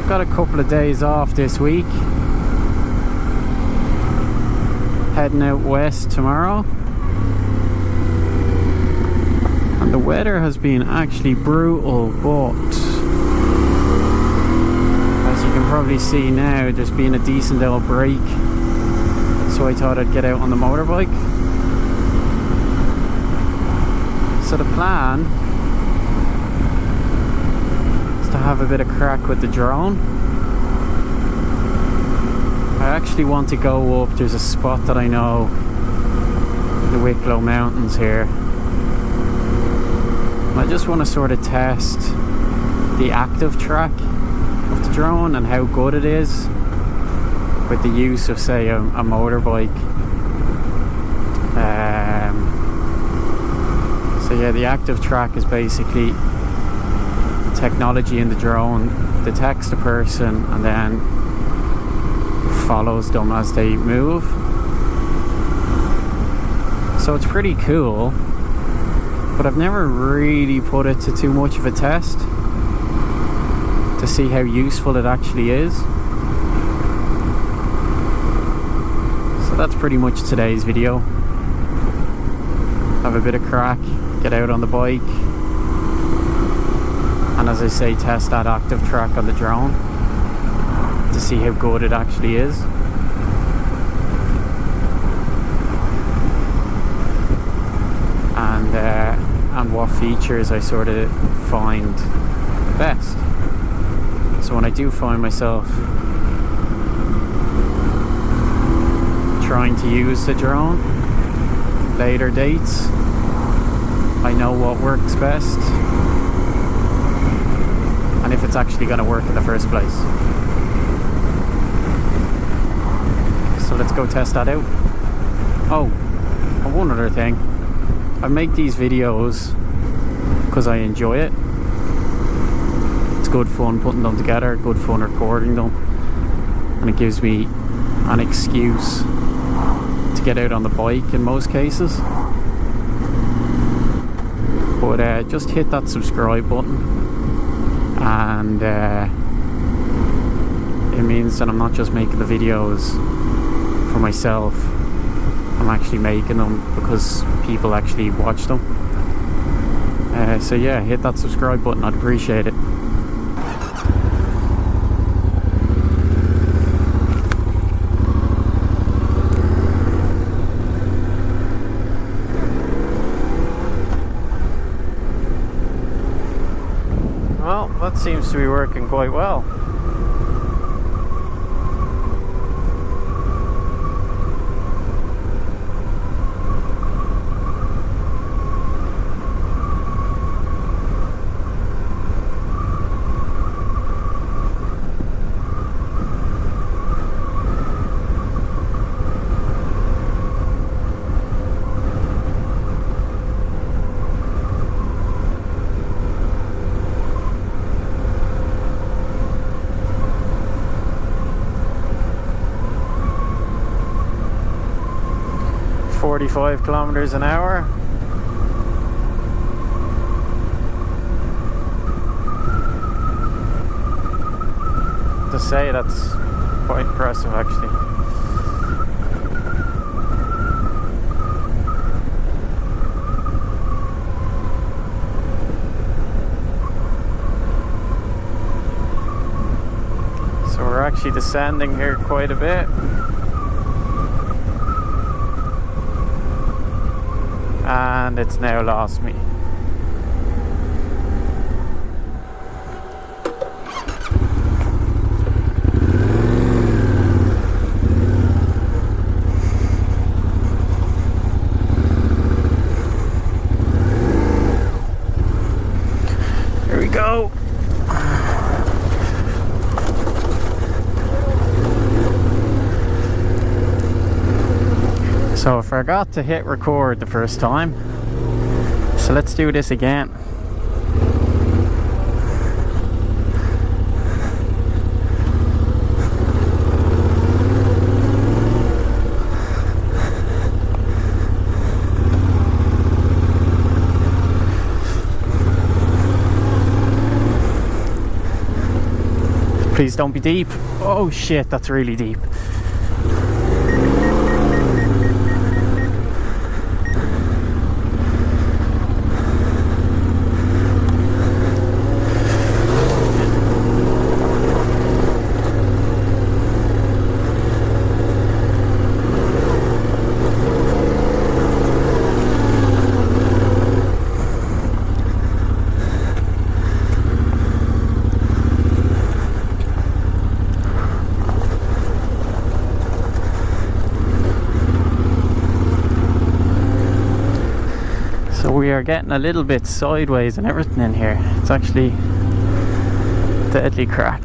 I've got a couple of days off this week. Heading out west tomorrow. And the weather has been actually brutal, but as you can probably see now, there's been a decent old break. So I thought I'd get out on the motorbike. So the plan is to have a bit of crack with the drone. I actually want to go up, there's a spot that I know, the Wicklow Mountains here. I just want to sort of test the active track of the drone and how good it is with the use of, say, a motorbike. So yeah, the active track is basically technology in the drone detects the person and then follows them as they move. So it's pretty cool, but I've never really put it to too much of a test to see how useful it actually is. So that's pretty much today's video. Have a bit of crack, get out on the bike, and as I say, test that active track on the drone to see how good it actually is. And what features I sort of find best. So when I do find myself trying to use the drone later dates, I know what works best and if it's actually going to work in the first place. So let's go test that out. Oh, and one other thing, I make these videos because I enjoy it. It's good fun putting them together, good fun recording them, and it gives me an excuse to get out on the bike in most cases. But just hit that subscribe button, and it means that I'm not just making the videos for myself, I'm actually making them because people actually watch them. So yeah, hit that subscribe button, I'd appreciate it. Well, that seems to be working quite well. .45 kilometers an hour. To say, that's quite impressive actually. So we're actually descending here quite a bit. And it's now lost me. Here we go. So I forgot to hit record the first time, so let's do this again. Please don't be deep. Oh shit, that's really deep. We are getting a little bit sideways and everything in here. It's actually deadly crack.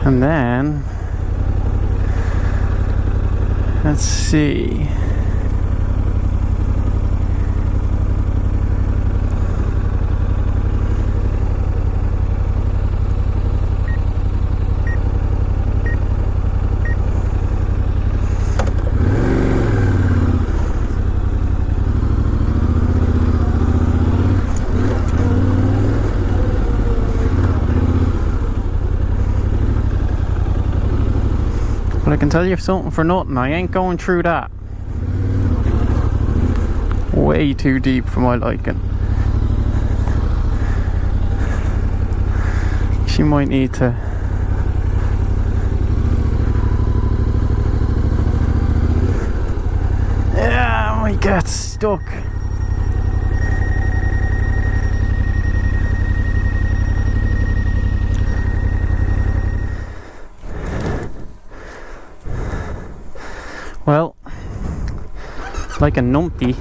And then, let's see. But I can tell you something for nothing, I ain't going through that. Way too deep for my liking. She might need to I might get stuck. Well, like a numpty,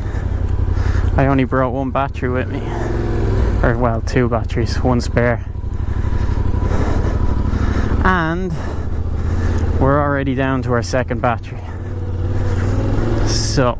I only brought one battery with me. Or, well, two batteries, one spare. And we're already down to our second battery. So,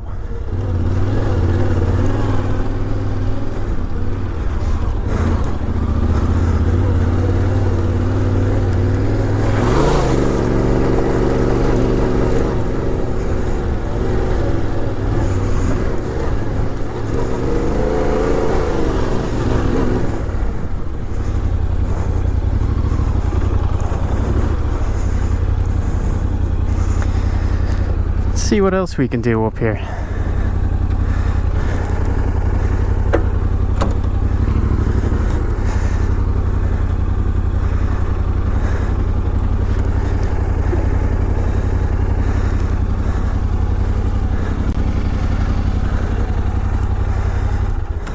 see what else we can do up here.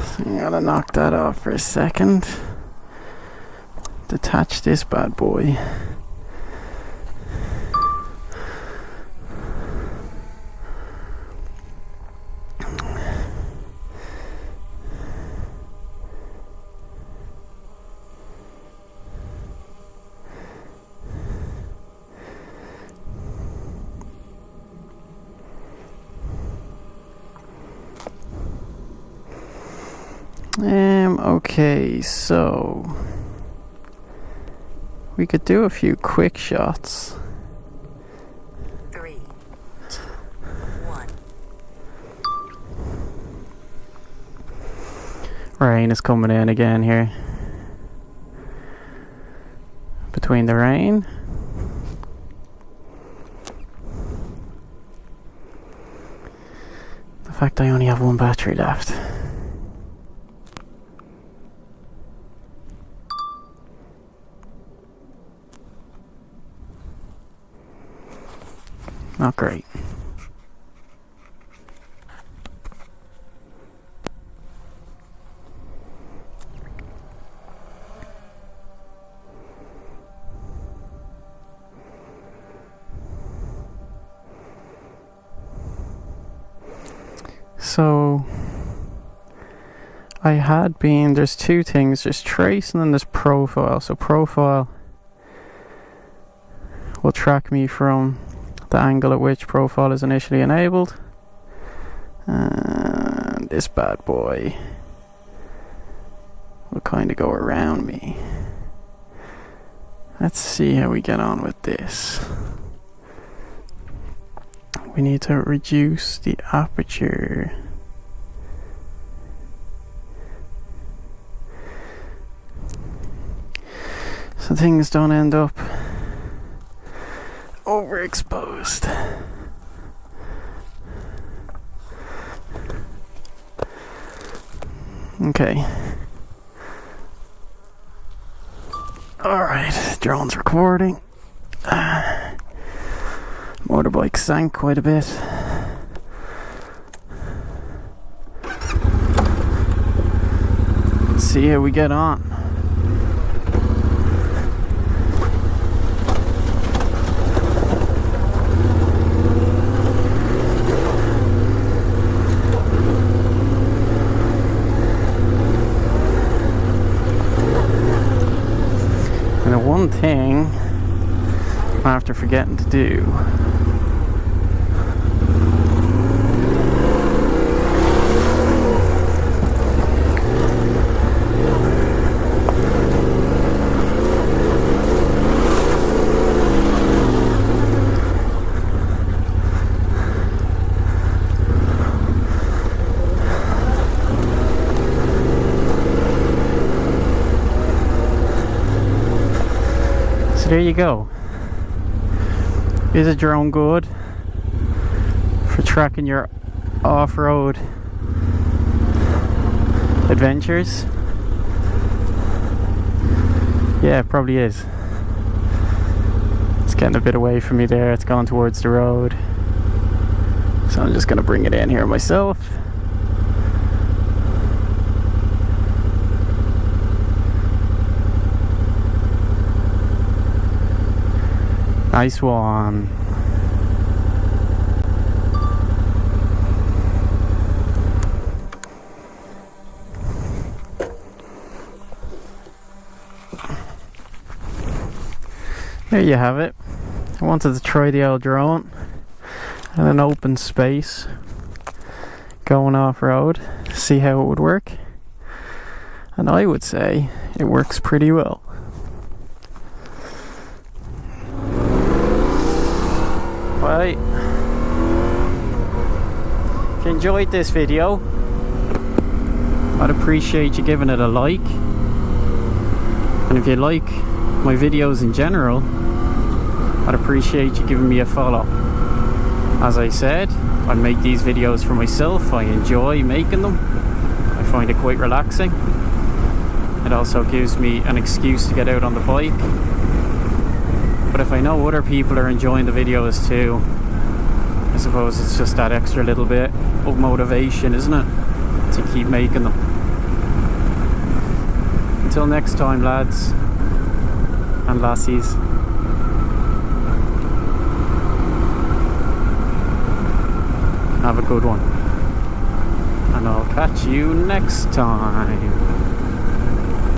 So I gotta knock that off for a second. Detach this bad boy. Okay, so we could do a few quick shots. 3, 2, 1. Rain is coming in again here. Between the rain the fact I only have one battery left. Not great. So I had been, there's two things, there's trace and then there's profile. So profile will track me from the angle at which profile is initially enabled, and this bad boy will kind of go around me. Let's see how we get on with this. We need to reduce the aperture. So things don't end up overexposed. Okay. Alright, drone's recording. Motorbike sank quite a bit. Let's see how we get on. And the one thing I'm after forgetting to do there you go. Is a drone good for tracking your off-road adventures? Yeah, it probably is. It's getting a bit away from me there. It's gone towards the road. So I'm just going to bring it in here myself. Nice one. There you have it. I wanted to try the old drone in an open space going off-road, see how it would work, and I would say it works pretty well. Right. If you enjoyed this video, I'd appreciate you giving it a like. And if you like my videos in general, I'd appreciate you giving me a follow. As I said, I make these videos for myself. I enjoy making them. I find it quite relaxing. It also gives me an excuse to get out on the bike. But if I know other people are enjoying the videos too, I suppose it's just that extra little bit of motivation, isn't it? To keep making them. Until next time, lads and lassies. Have a good one. And I'll catch you next time.